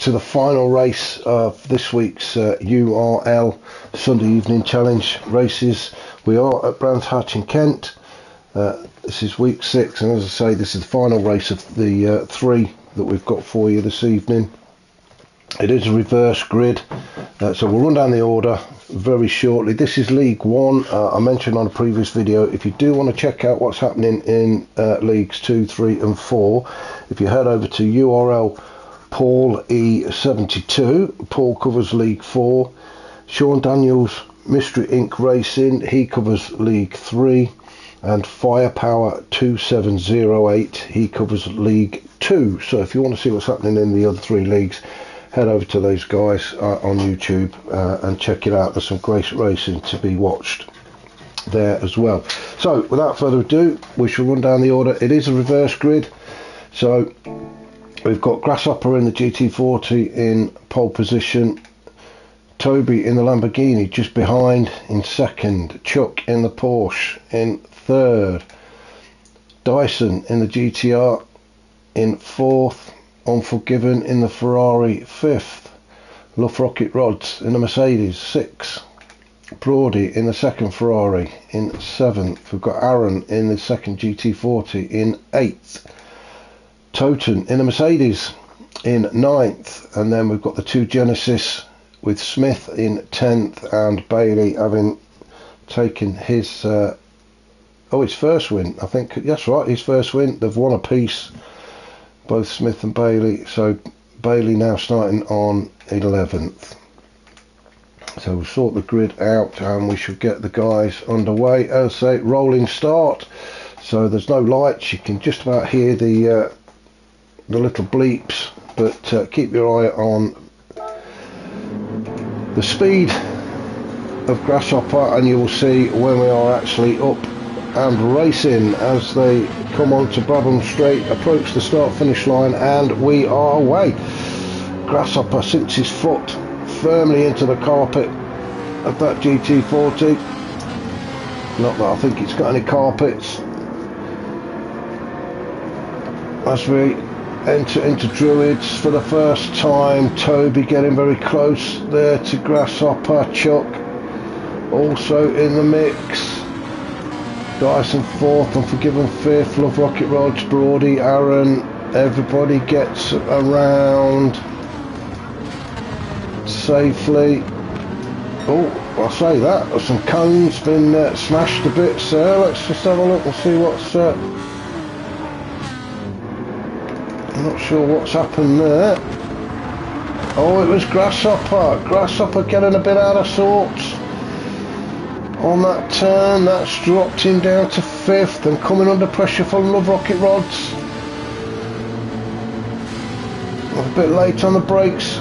to the final race of this week's URL Sunday Evening Challenge races. We are at Brands Hatch in Kent. This is week 6, and as I say, this is the final race of the 3 that we've got for you this evening. It is a reverse grid, so we'll run down the order very shortly. This is League 1. I mentioned on a previous video, if you do want to check out what's happening in Leagues 2, 3 and 4, if you head over to URL Paul E72, Paul covers League 4. Sean Daniels Mystery Inc Racing, he covers League 3. And Firepower 2708, he covers League 2. So if you want to see what's happening in the other 3 leagues, head over to those guys on YouTube and check it out. There's some great racing to be watched there as well. So without further ado, we shall run down the order. It is a reverse grid, so we've got Grasshopper in the GT40 in pole position, Toby in the Lamborghini just behind in second, Chuck in the Porsche in third, Dyson in the GTR in fourth, Unforgiven in the Ferrari 5th, Love Rocket Rods in the Mercedes 6th, Brody in the second Ferrari in 7th, we've got Aaron in the second GT40 in 8th, Toten in the Mercedes in 9th, and then we've got the 2 Genesis with Smith in 10th and Bailey having taken his his first win. I think that's right, his first win. They've won a piece, both Smith and Bailey, so Bailey now starting on 11th. So we'll sort the grid out and we should get the guys underway. As I say, rolling start, so there's no lights, you can just about hear the little bleeps, but keep your eye on the speed of Grasshopper and you will see when we are actually up and racing as they come on to Brabham Straight, approach the start finish line, and we are away. Grasshopper sinks his foot firmly into the carpet of that GT40. Not that I think it's got any carpets. As we enter into Druids for the first time, Toby getting very close there to Grasshopper, Chuck also in the mix, Dyson 4th, Unforgiven 5th, Love Rocket Rods, Brody, Aaron, everybody gets around safely. Oh, I'll say that, there's some cones been smashed to bits there. Let's just have a look and see what's I'm not sure what's happened there. Oh, it was Grasshopper getting a bit out of sorts on that turn. That's dropped him down to 5th and coming under pressure from Love Rocket Rods. A bit late on the brakes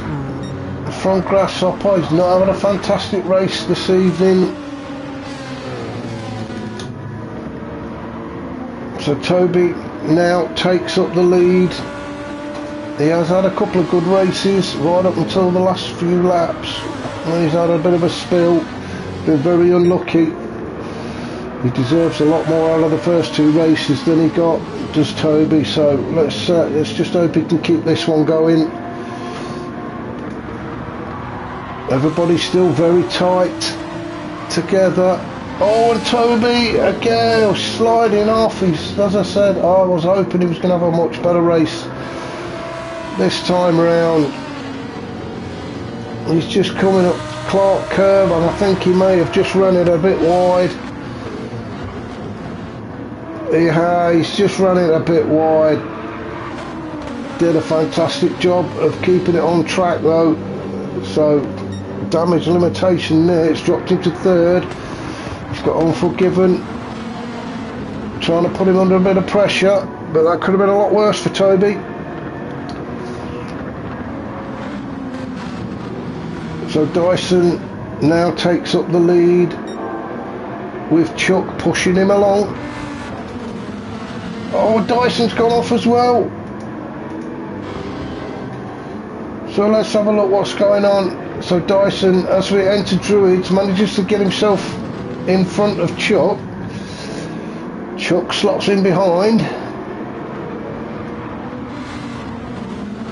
from Grasshopper. He's not having a fantastic race this evening. So Toby now takes up the lead. He has had a couple of good races right up until the last few laps, and he's had a bit of a spill, been very unlucky. He deserves a lot more out of the first 2 races than he got, does Toby, so let's just hope he can keep this one going. Everybody's still very tight together. Oh, and Toby again sliding off. He's, as I said, I was hoping he was going to have a much better race this time round. He's just coming up Clark curve and I think he may have just run it a bit wide. He's just run it a bit wide. Did a fantastic job of keeping it on track though. So damage limitation there, it's dropped into 3rd. He's got Unforgiven trying to put him under a bit of pressure, but that could have been a lot worse for Toby. So Dyson now takes up the lead with Chuck pushing him along. Oh, Dyson's gone off as well. So let's have a look what's going on. So Dyson, as we enter Druids, manages to get himself in front of Chuck. Chuck slots in behind.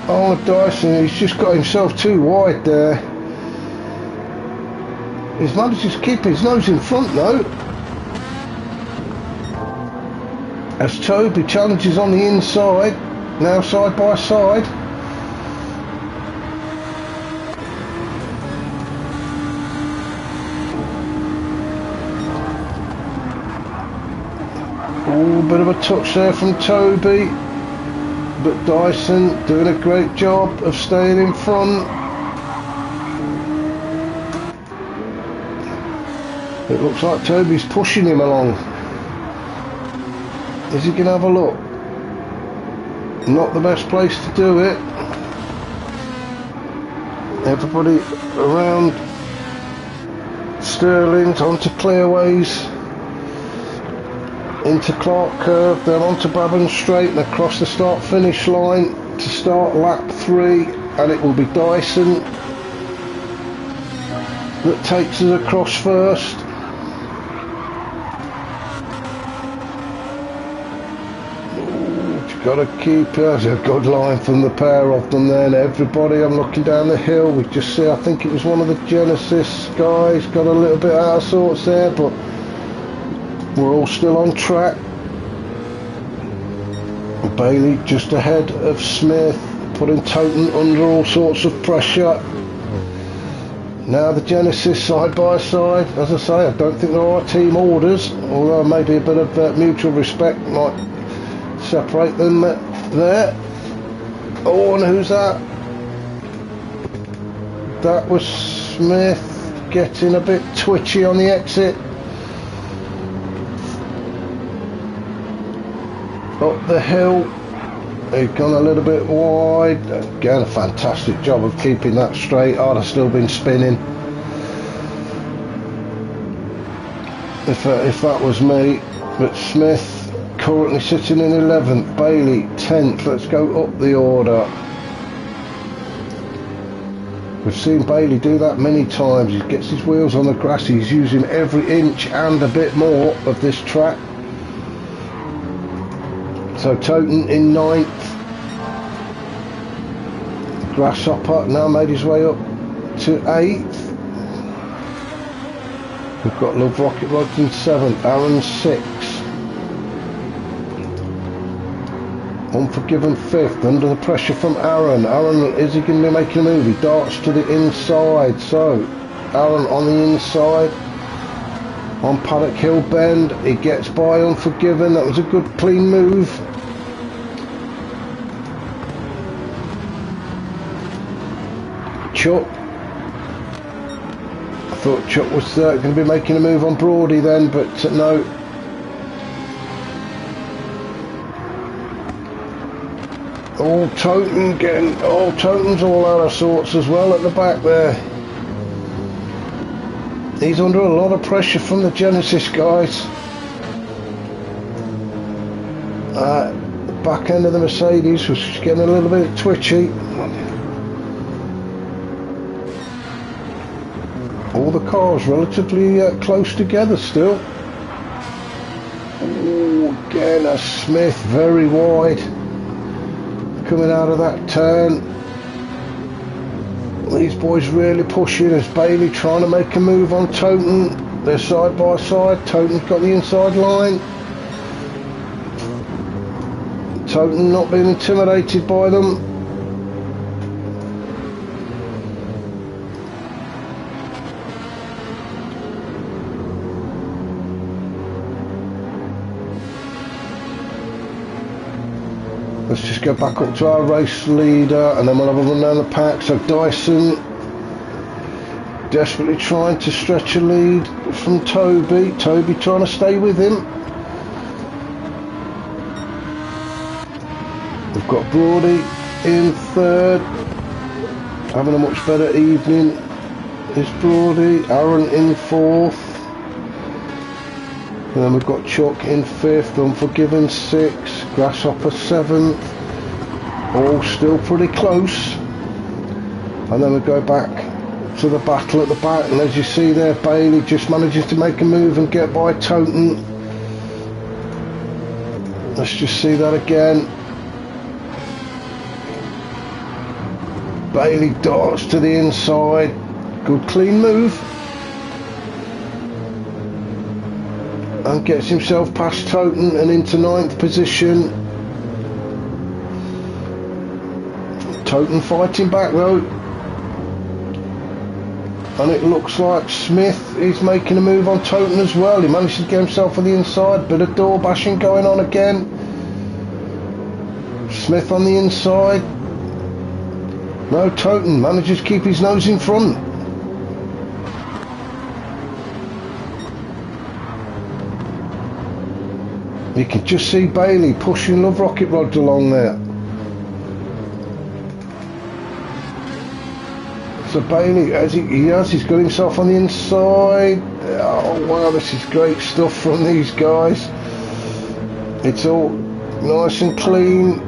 Oh, Dyson, he's just got himself too wide there. He's managed to keep his nose in front though. As Toby challenges on the inside, now side by side. Oh, bit of a touch there from Toby, but Dyson doing a great job of staying in front. It looks like Toby's pushing him along. Is he going to have a look? Not the best place to do it. Everybody around Stirling's onto Clearways, into Clark Curve, then onto Brabham Straight and across the start-finish line to start lap 3, and it will be Dyson that takes us across first. Got to keep, there's a good line from the pair of them then. Everybody, I'm looking down the hill, we just see, I think it was one of the Genesis guys, got a little bit out of sorts there, but we're all still on track. Bailey just ahead of Smith, putting Toten under all sorts of pressure. Now the Genesis side by side. As I say, I don't think there are team orders, although maybe a bit of mutual respect might separate them there. Oh, and who's that? That was Smith getting a bit twitchy on the exit. Up the hill, he'd gone a little bit wide. Again, a fantastic job of keeping that straight. I'd have still been spinning if that was me. But Smith currently sitting in 11th, Bailey 10th. Let's go up the order. We've seen Bailey do that many times. He gets his wheels on the grass, he's using every inch and a bit more of this track. So Toten in 9th. Grasshopper now made his way up to 8th. We've got Love Rocket Rods in 7th, Aaron 6th. Unforgiven 5th, under the pressure from Aaron. Aaron, is he going to be making a move? He darts to the inside, so Aaron on the inside. On Paddock Hill Bend, he gets by Unforgiven. That was a good clean move. Chuck. I thought Chuck was going to be making a move on Brody then, but no. Oh, Toten getting, oh, Toten's all out of sorts as well at the back there. He's under a lot of pressure from the Genesis guys. The back end of the Mercedes was getting a little bit twitchy. All the cars relatively close together still. Oh, again a Smith very wide. Coming out of that turn. These boys really pushing as Bailey trying to make a move on Toten. They're side by side. Toten's got the inside line. Toten not being intimidated by them. Let's just go back up to our race leader and then we'll have a run down the pack. So Dyson desperately trying to stretch a lead from Toby. Toby trying to stay with him. We've got Brody in 3rd. Having a much better evening is Brody. Aaron in 4th. And then we've got Chuck in 5th, Unforgiven 6th, Grasshopper 7th, all still pretty close. And then we go back to the battle at the back, and as you see there, Bailey just manages to make a move and get by Toten. Let's just see that again. Bailey darts to the inside. Good clean move. And gets himself past Toten and into 9th position. Toten fighting back though. And it looks like Smith is making a move on Toten as well. He managed to get himself on the inside. Bit of door bashing going on again. Smith on the inside. No, Toten manages to keep his nose in front. You can just see Bailey pushing Love Rocket Rods along there. So Bailey, he's got himself on the inside. Oh wow, this is great stuff from these guys. It's all nice and clean.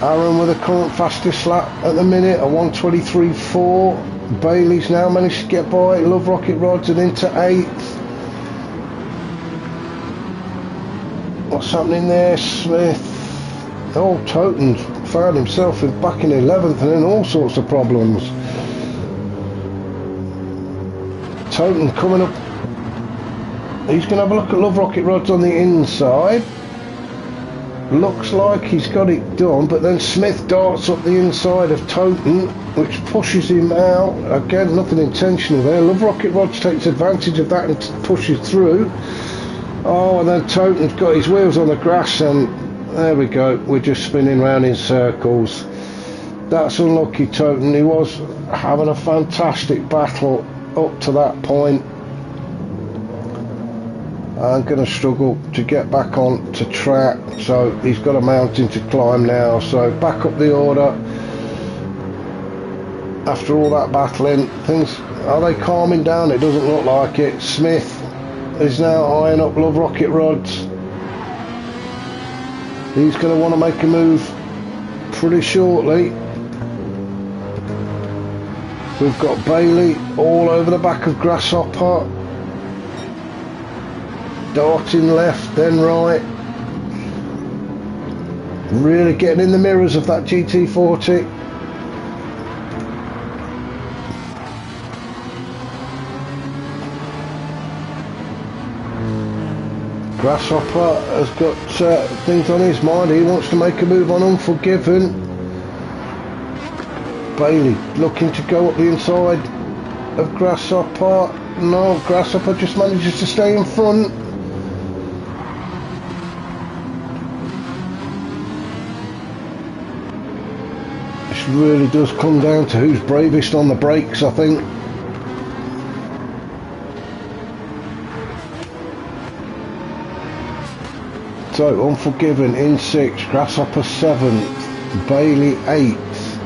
Aaron with the current fastest lap at the minute, a 1:23.4. Bailey's now managed to get by Love Rocket Rods and into 8th. What's happening there? Smith. Oh, Toten found himself back in 11th and in all sorts of problems. Toten coming up. He's going to have a look at Love Rocket Rods on the inside. Looks like he's got it done, but then Smith darts up the inside of Toten, which pushes him out. Again, nothing intentional there. Love Rocket Rods takes advantage of that and pushes through. Oh, and then Toten's got his wheels on the grass, and there we go. We're just spinning round in circles. That's unlucky, Toten. He was having a fantastic battle up to that point. I'm going to struggle to get back on to track, so he's got a mountain to climb now. So back up the order. After all that battling, things, are they calming down? It doesn't look like it. Smith is now eyeing up Love Rocket Rods. He's going to want to make a move pretty shortly. We've got Bailey all over the back of Grasshopper. Darting left, then right. Really getting in the mirrors of that GT40. Grasshopper has got things on his mind. He wants to make a move on Unforgiven. Bailey looking to go up the inside of Grasshopper. No, Grasshopper just manages to stay in front. This really does come down to who's bravest on the brakes, I think. So, Unforgiven in 6th, Grasshopper 7th, Bailey 8th.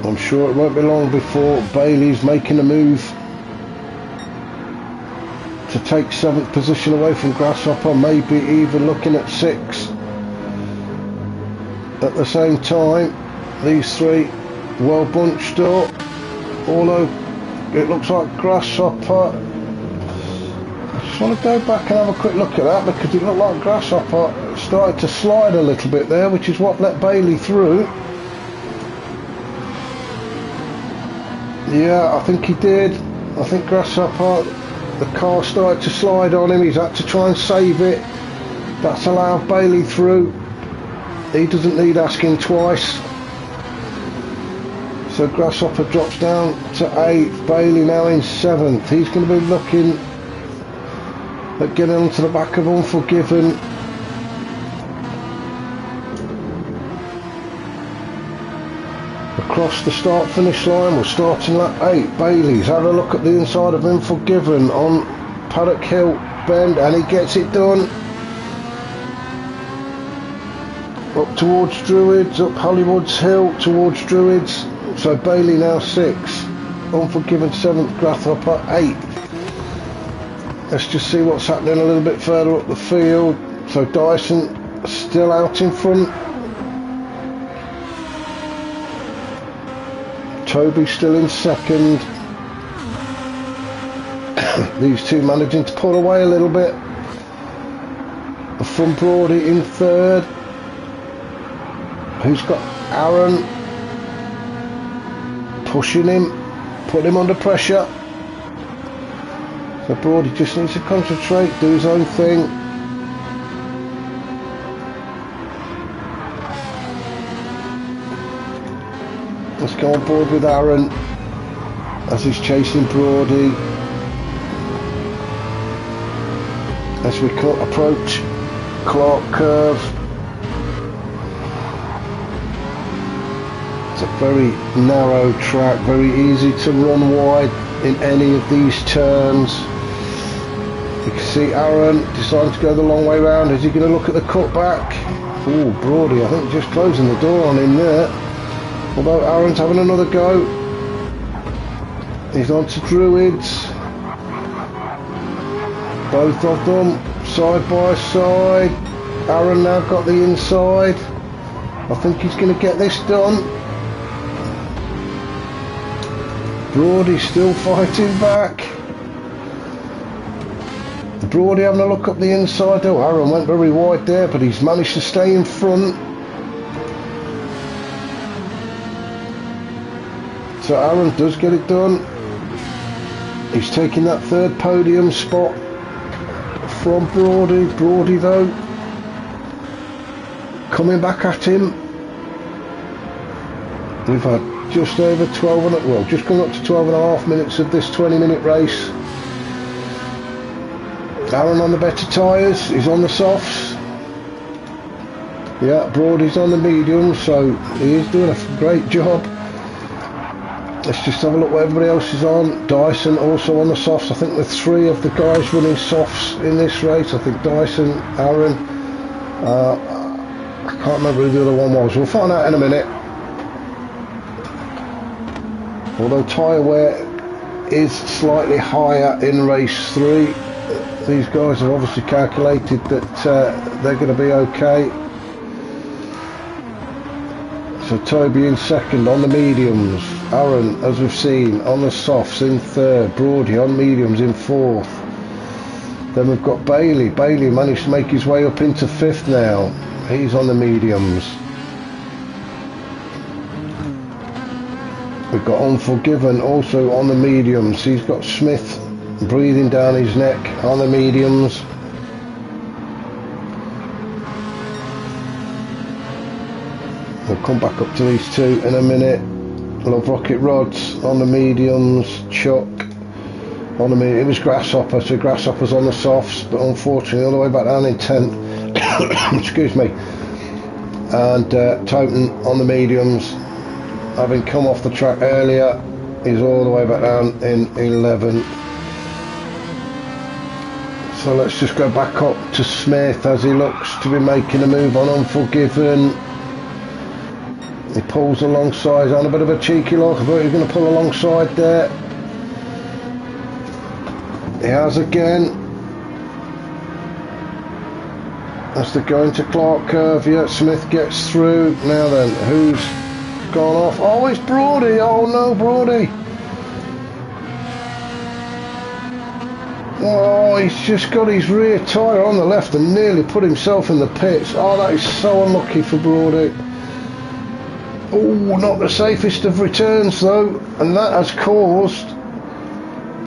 I'm sure it won't be long before Bailey's making a move to take 7th position away from Grasshopper, maybe even looking at 6th. At the same time, these three well bunched up, although it looks like Grasshopper. I just want to go back and have a quick look at that, because it looked like Grasshopper started to slide a little bit there, which is what let Bailey through. Yeah, I think he did. I think Grasshopper, the car started to slide on him. He's had to try and save it. That's allowed Bailey through. He doesn't need asking twice. So Grasshopper drops down to 8th, Bailey now in 7th. He's going to be looking at getting onto the back of Unforgiven. Across the start finish line, we're starting lap 8. Bailey's had a look at the inside of Unforgiven on Paddock Hill bend, and he gets it done. Up towards Druids, up Hollywood's Hill towards Druids. So Bailey now 6th, Unforgiven 7th, Grasshopper 8th. Let's just see what's happening a little bit further up the field. So Dyson still out in front. Toby still in 2nd. These two managing to pull away a little bit. from Brody in third. Who's got Aaron pushing him, putting him under pressure. So Brody just needs to concentrate, do his own thing. Let's go on board with Aaron as he's chasing Brody. As we approach Clark Curve. It's a very narrow track, very easy to run wide in any of these turns. You can see Aaron deciding to go the long way round. Is he going to look at the cutback? Oh, Brody, I think just closing the door on him there. Although Aaron's having another go. He's on to Druids. Both of them side by side. Aaron now got the inside. I think he's going to get this done. Brody still fighting back. Brody having a look up the inside. Oh, Aaron went very wide there, but he's managed to stay in front. So Aaron does get it done. He's taking that third podium spot from Brody. Brody though coming back at him. We've had just over 12 and well, just coming up to 12 and a half minutes of this 20-minute race. Aaron on the better tyres, he's on the softs. Yeah, Brody's on the mediums, so he is doing a great job. Let's just have a look what everybody else is on. Dyson also on the softs. I think the three of the guys running softs in this race. I think Dyson, Aaron, I can't remember who the other one was. We'll find out in a minute. Although tyre wear is slightly higher in race 3, these guys have obviously calculated that they're going to be okay. So Toby in second on the mediums, Aaron, as we've seen, on the softs in third, Brody on mediums in fourth. Then we've got Bailey. Bailey managed to make his way up into fifth now. He's on the mediums. We've got Unforgiven also on the mediums. He's got Smith breathing down his neck on the mediums. We'll come back up to these two in a minute. Love Rocket Rods on the mediums. Chuck on the medium. It was Grasshopper, so Grasshopper's on the softs, but unfortunately all the way back down in 10th. Excuse me. And Toten on the mediums, having come off the track earlier, is all the way back down in 11th. So let's just go back up to Smith as he looks to be making a move on Unforgiven. He pulls alongside on a bit of a cheeky look. I thought he was going to pull alongside there. He has again. As they go into Clark Curve, yeah, Smith gets through. Now then, who's gone off? Oh, it's Brody. Oh no, Brody. Oh, he's just got his rear tyre on the left and nearly put himself in the pits. Oh, that is so unlucky for Brody. Oh, not the safest of returns though, and that has caused,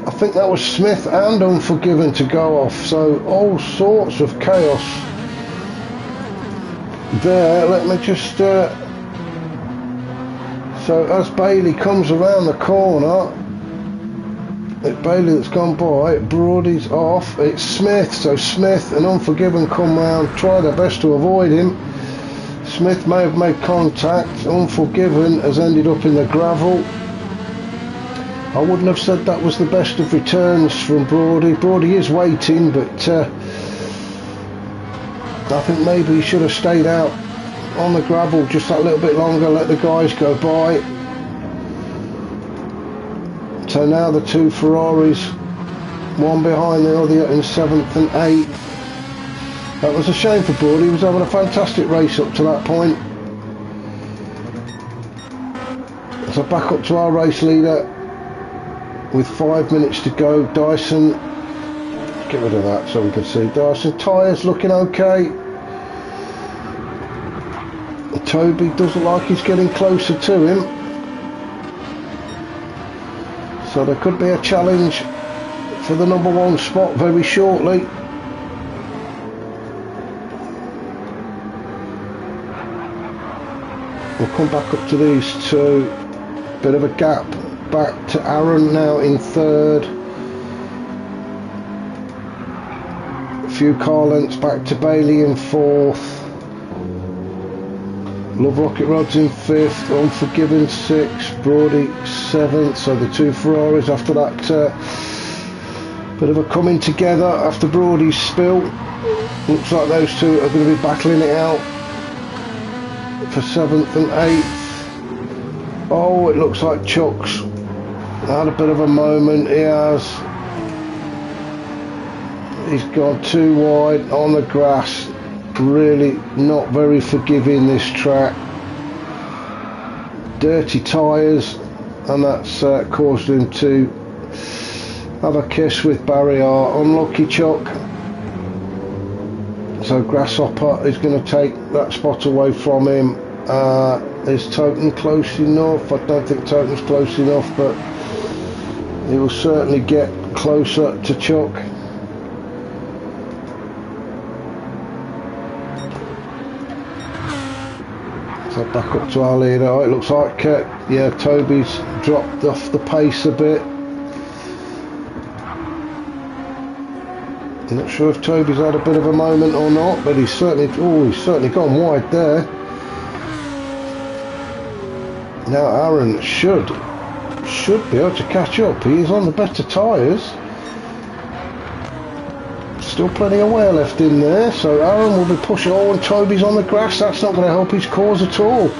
I think that was Smith and Unforgiven to go off, so all sorts of chaos there. Let me just so as Bailey comes around the corner, it's Bailey that's gone by, Brody's off, it's Smith, so Smith and Unforgiven come round, try their best to avoid him. Smith may have made contact. Unforgiven has ended up in the gravel. I wouldn't have said that was the best of returns from Brody. Brody is waiting, but I think maybe he should have stayed out on the gravel just that little bit longer, let the guys go by. So now the two Ferraris, one behind the other in 7th and 8th. That was a shame for Brody. He was having a fantastic race up to that point. So back up to our race leader with 5 minutes to go. Dyson get rid of that so we can see Dyson. Tyres looking okay. Toby doesn't like he's getting closer to him, so there could be a challenge for the number one spot very shortly. We'll come back up to these two. Bit of a gap back to Aaron now in third. A few car lengths back to Bailey in fourth. Love Rocket Rods in fifth. Unforgiven sixth. Brody seventh. So the two Ferraris after that bit of a coming together after Brody's spill. Looks like those two are going to be battling it out for seventh and eighth. Oh, it looks like Chuck's had a bit of a moment. He has. He's gone too wide on the grass. Really not very forgiving, this track. Dirty tyres, and that's caused him to have a kiss with Barry R. Unlucky Chuck. So Grasshopper is going to take that spot away from him. Is Toten close enough? I don't think Toten's close enough, but he will certainly get closer to Chuck. So back up to our leader. Oh, it looks like yeah, Toby's dropped off the pace a bit. I'm not sure if Toby's had a bit of a moment or not, but he's certainly gone wide there. Now Aaron should be able to catch up. He is on the better tyres. Still plenty of wear left in there, so Aaron will be pushing. Oh, and Toby's on the grass. That's not going to help his cause at all.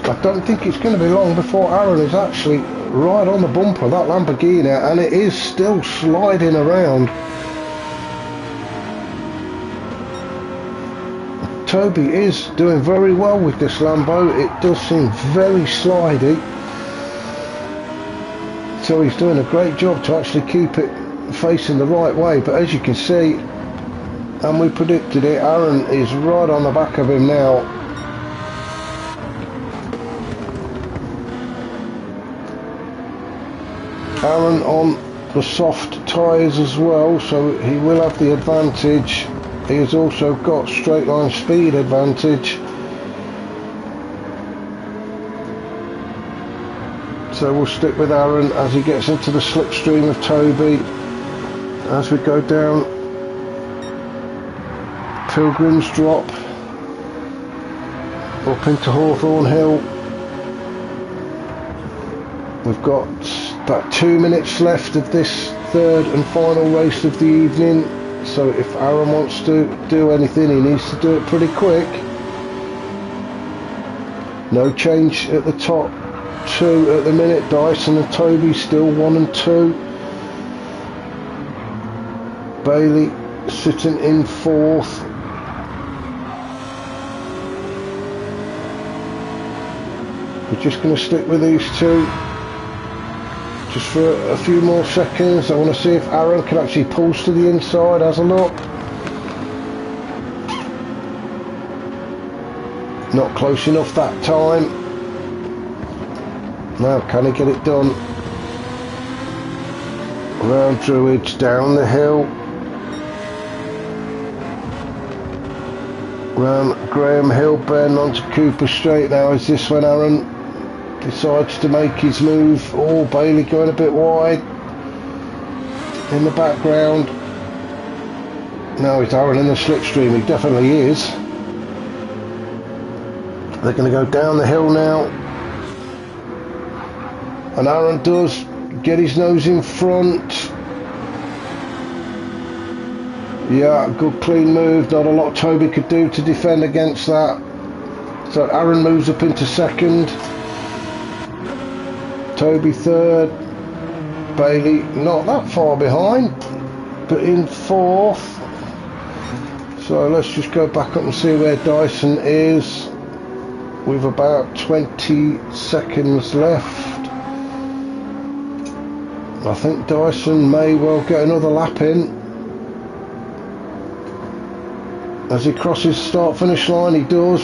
I don't think it's going to be long before Aaron is actually right on the bumper of that Lamborghini, and it is still sliding around. Toby is doing very well with this Lambo. It does seem very slidey, so he's doing a great job to actually keep it facing the right way. But as you can see, and we predicted it, Aaron is right on the back of him now. Aaron on the soft tyres as well, so he will have the advantage. He has also got straight line speed advantage. So we'll stick with Aaron as he gets into the slipstream of Toby. As we go down Pilgrim's Drop up into Hawthorne Hill. We've got about 2 minutes left of this third and final race of the evening. So if Aaron wants to do anything, he needs to do it pretty quick. No change at the top two at the minute. Dyson and Toby still 1 and 2. Bailey sitting in fourth. We're just going to stick with these two just for a few more seconds. I want to see if Aaron can actually pulse to the inside. Has a look. Not close enough that time. Now can he get it done? Round Druids, down the hill, round Graham Hill bend onto Cooper Straight. Now is this when Aaron decides to make his move? Oh, Bailey going a bit wide in the background. Now it's Aaron in the slipstream. He definitely is. They're going to go down the hill now, and Aaron does get his nose in front. Yeah, good clean move. Not a lot Toby could do to defend against that. So Aaron moves up into second. Toby third. Bailey not that far behind, but in fourth. So let's just go back up and see where Dyson is. With about 20 seconds left. I think Dyson may well get another lap in. As he crosses start-finish line, he does.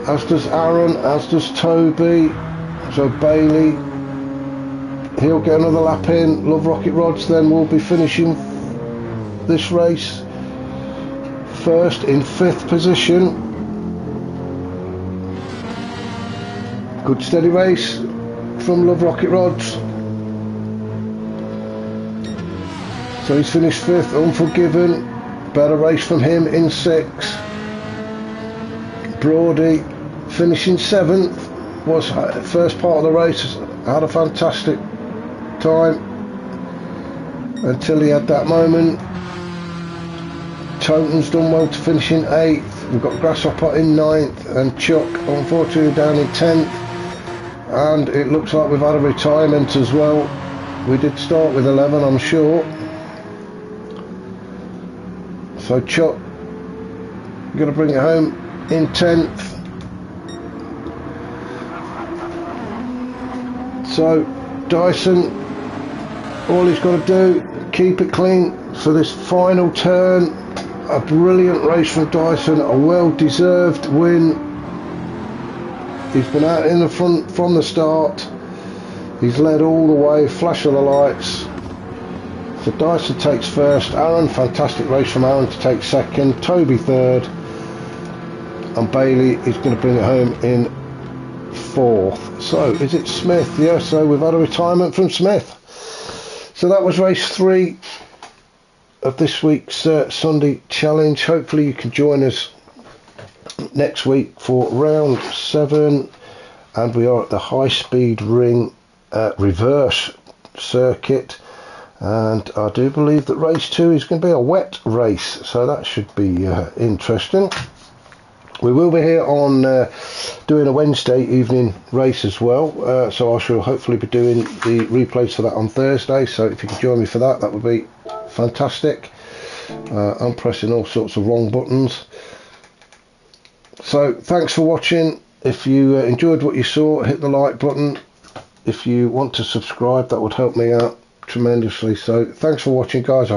As does Aaron, as does Toby. So Bailey, he'll get another lap in. Love Rocket Rods then will be finishing this race first in 5th position. Good steady race from Love Rocket Rods. So he's finished 5th. Unforgiven, better race from him in 6th. Brody finishing 7th, was first part of the race, had a fantastic time until he had that moment. Toten's done well to finish in 8th. We've got Grasshopper in 9th and Chuck unfortunately down in 10th, and it looks like we've had a retirement as well. We did start with 11, I'm sure. So Chuck going to bring it home in 10th. So Dyson, all he's got to do, keep it clean for this final turn. A brilliant race from Dyson, a well-deserved win. He's been out in the front from the start. He's led all the way, flash of the lights. So Dyson takes first. Aaron, fantastic race from Aaron to take second. Toby third. And Bailey is going to bring it home in 4th. So is it Smith? Yeah, so we've had a retirement from Smith. So that was race 3 of this week's Sunday challenge. Hopefully you can join us next week for round 7, and we are at the High Speed Ring reverse circuit, and I do believe that race 2 is going to be a wet race, so that should be interesting. We will be here on doing a Wednesday evening race as well, so I shall hopefully be doing the replays for that on Thursday, so if you could join me for that, that would be fantastic. I'm pressing all sorts of wrong buttons. So thanks for watching. If you enjoyed what you saw, hit the like button. If you want to subscribe, that would help me out tremendously. So thanks for watching, guys.